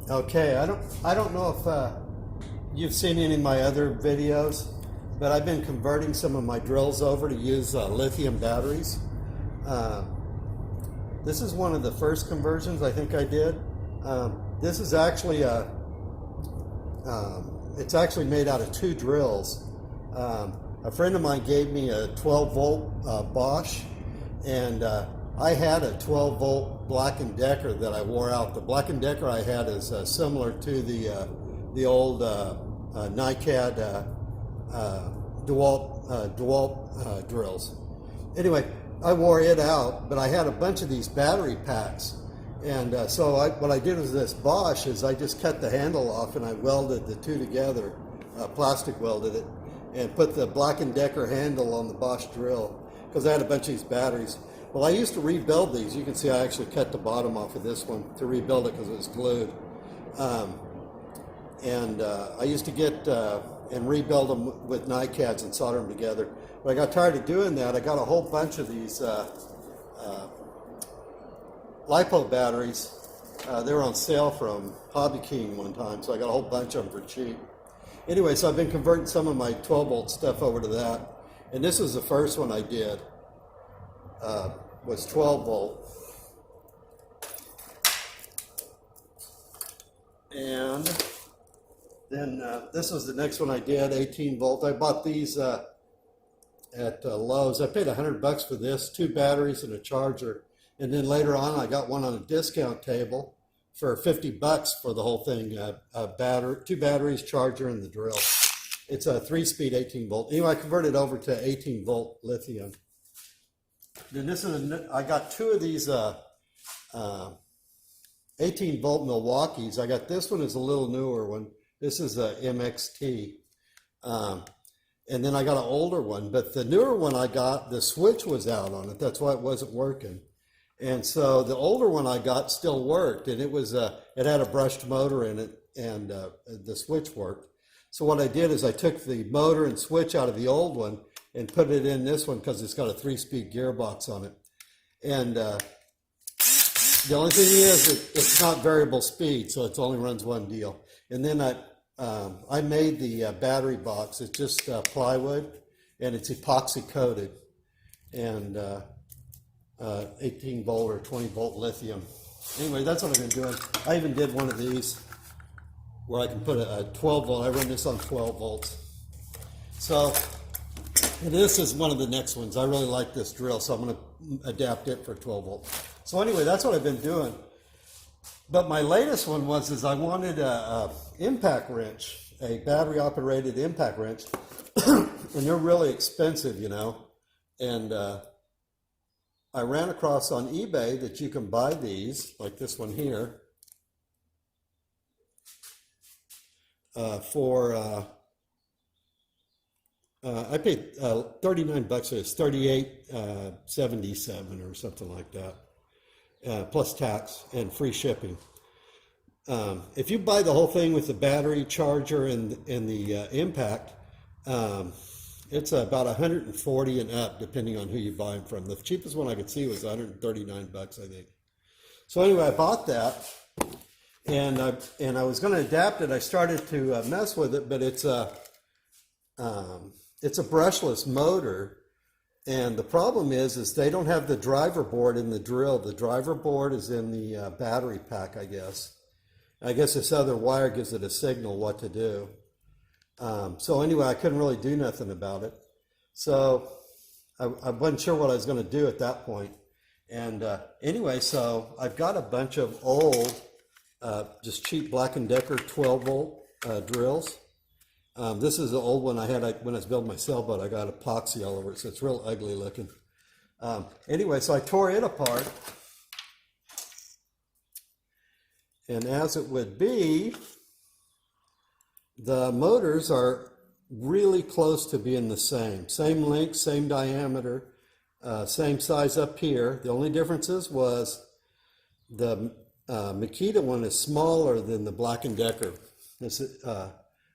Okay, I don't know if you've seen any of my other videos, but I've been converting some of my drills over to use lithium batteries. Uh, this is one of the first conversions I think I did. This is actually it's actually made out of two drills. A friend of mine gave me a 12 volt Bosch, and I had a 12 volt Black & Decker that I wore out. The Black & Decker I had is similar to the old NiCad DeWalt drills. Anyway, I wore it out, but I had a bunch of these battery packs. And what I did with this Bosch is I just cut the handle off and I welded the two together, plastic welded it, and put the Black & Decker handle on the Bosch drill because I had a bunch of these batteries. Well, I used to rebuild these. You can see I actually cut the bottom off of this one to rebuild it because it was glued. I used to get and rebuild them with NiCads and solder them together. But I got tired of doing that. I got a whole bunch of these Lipo batteries. They were on sale from Hobby King one time, so I got a whole bunch of them for cheap. Anyway, so I've been converting some of my 12 volt stuff over to that. And this was the first one I did, was 12 volt. And then this was the next one I did, 18 volt. I bought these at Lowe's. I paid $100 for this, two batteries and a charger. And then later on, I got one on a discount table for $50 for the whole thing. Two batteries, charger, and the drill. It's a 3-speed 18 volt. Anyway, I converted over to 18 volt lithium. Then I got two of these 18 volt Milwaukees. I got this one is a little newer one. This is a MXT. And then I got an older one, but the newer one I got, the switch was out on it. That's why it wasn't working. And so the older one I got still worked, and it had a brushed motor in it, and the switch worked. So what I did is I took the motor and switch out of the old one and put it in this one because it's got a 3-speed gearbox on it. And the only thing is it's not variable speed, so it only runs one deal. And then I made the battery box. It's just plywood, and it's epoxy coated, and 18 volt or 20 volt lithium. Anyway, that's what I've been doing. I even did one of these where I can put a 12 volt. I run this on 12 volts. So this is one of the next ones. I really like this drill, so I'm going to adapt it for 12 volt. So anyway, that's what I've been doing. But my latest one is I wanted a impact wrench, a battery operated impact wrench, and they're really expensive, you know. And I ran across on eBay that you can buy these, like this one here, I paid $39 for this, $38.77 or something like that, plus tax and free shipping. If you buy the whole thing with the battery, charger, and the impact, it's about $140 and up, depending on who you buy them from. The cheapest one I could see was $139, I think. So anyway, I bought that, and I was going to adapt it. I started to mess with it, but it's a brushless motor, and the problem is they don't have the driver board in the drill. The driver board is in the battery pack, I guess. I guess this other wire gives it a signal what to do. So anyway, I couldn't really do nothing about it. So I wasn't sure what I was going to do at that point. And anyway, so I've got a bunch of old, just cheap Black & Decker 12 volt drills. This is the old one I had when I was building my sailboat. I got epoxy all over it, so it's real ugly looking. Anyway, so I tore it apart. And as it would be, the motors are really close to being the same. Same length, same diameter, same size up here. The only differences was the Makita one is smaller than the Black & Decker. This I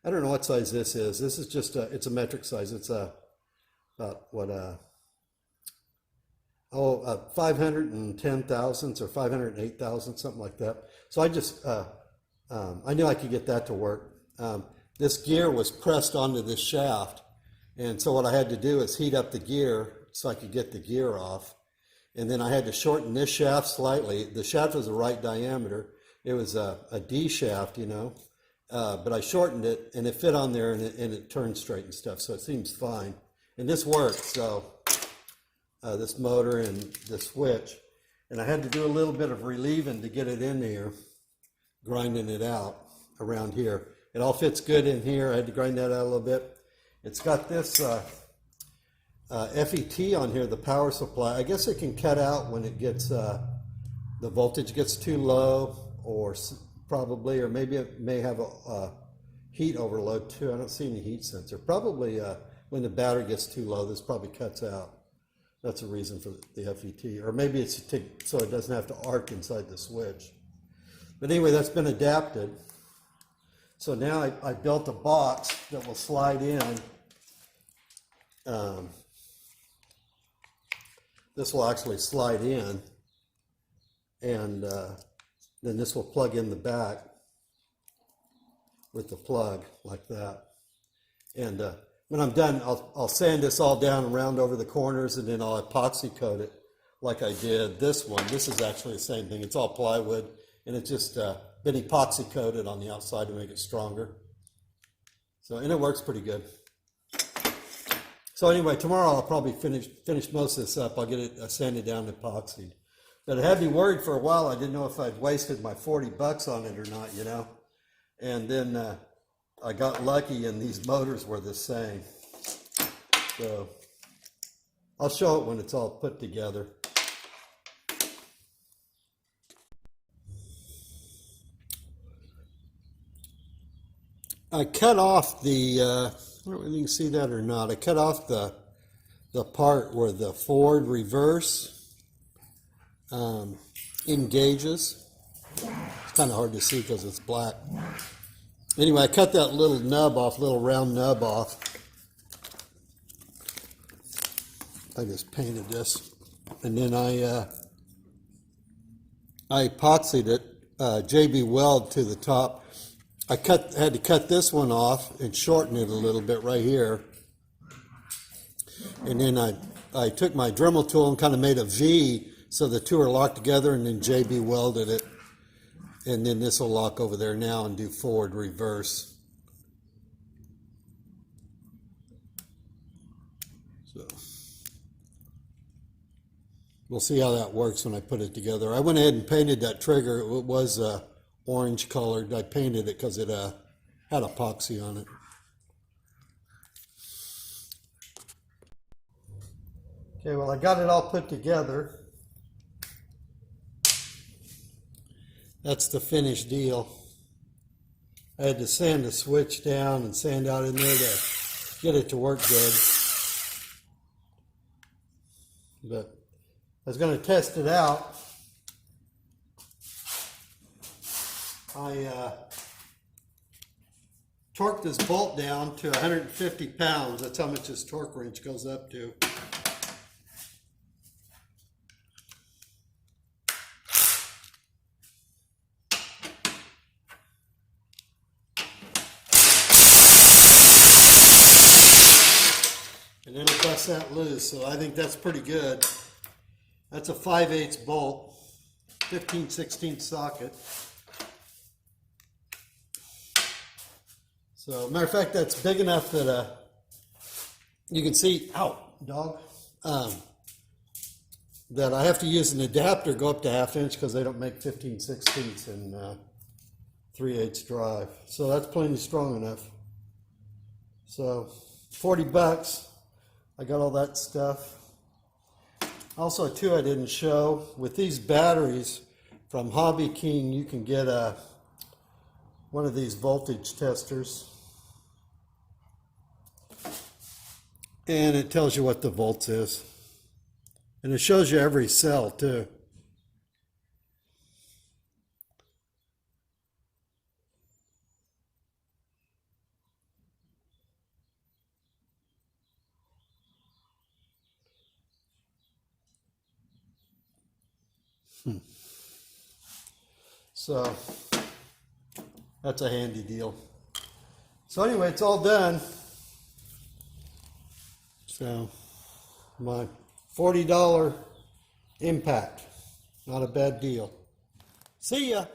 don't know what size this is. This is just it's a metric size. It's about what 510 thousandths or 508 thousandths, something like that. So I just I knew I could get that to work. This gear was pressed onto this shaft, and so what I had to do is heat up the gear so I could get the gear off. And then I had to shorten this shaft slightly. The shaft was the right diameter. It was a D shaft, you know, but I shortened it and it fit on there, and it turned straight and stuff, so it seems fine. And this works, so this motor and the switch. And I had to do a little bit of relieving to get it in here, grinding it out around here. It all fits good in here. I had to grind that out a little bit. It's got this FET on here, the power supply. I guess it can cut out when it gets, the voltage gets too low, or probably, or maybe it may have a heat overload too. I don't see any heat sensor. Probably when the battery gets too low, this probably cuts out. That's a reason for the FET. Or maybe it's so it doesn't have to arc inside the switch. But anyway, that's been adapted. So now I built a box that will slide in. This will actually slide in, and then this will plug in the back with the plug like that. And when I'm done, I'll sand this all down and round over the corners, and then I'll epoxy coat it like I did this one. This is actually the same thing. It's all plywood, and it's just been epoxy coated on the outside to make it stronger. So, and it works pretty good. So anyway, tomorrow I'll probably finish most of this up. I'll get it sanded down and epoxied. But it had me worried for a while. I didn't know if I'd wasted my 40 bucks on it or not, you know. And then I got lucky, and these motors were the same. So I'll show it when it's all put together. I cut off the, I don't know if you can see that or not. I cut off the part where the forward reverse engages. It's kind of hard to see because it's black. Anyway, I cut that little nub off, little round nub off. I just painted this, and then I epoxied it, JB Weld to the top. I had to cut this one off and shorten it a little bit right here. And then I took my Dremel tool and kind of made a V so the two are locked together, and then JB welded it. And then this will lock over there now and do forward reverse. So we'll see how that works when I put it together. I went ahead and painted that trigger. It was orange colored. I painted it because it had epoxy on it. Okay, well, I got it all put together. That's the finished deal. I had to sand the switch down and sand out in there to get it to work good. But I was going to test it out. I torqued this bolt down to 150 pounds. That's how much this torque wrench goes up to. And then it busts that loose, so I think that's pretty good. That's a 5/8 bolt, 15/16 socket. So, matter of fact, that's big enough that you can see, ow, dog, that I have to use an adapter, go up to 1/2 inch, because they don't make 15/16 and 3/8 drive. So that's plenty strong enough. So 40 bucks. I got all that stuff. Also, too, I didn't show, with these batteries from Hobby King, you can get one of these voltage testers. And it tells you what the volts is. And it shows you every cell, too. So That's a handy deal. So anyway, it's all done. So my $40 impact, not a bad deal. See ya.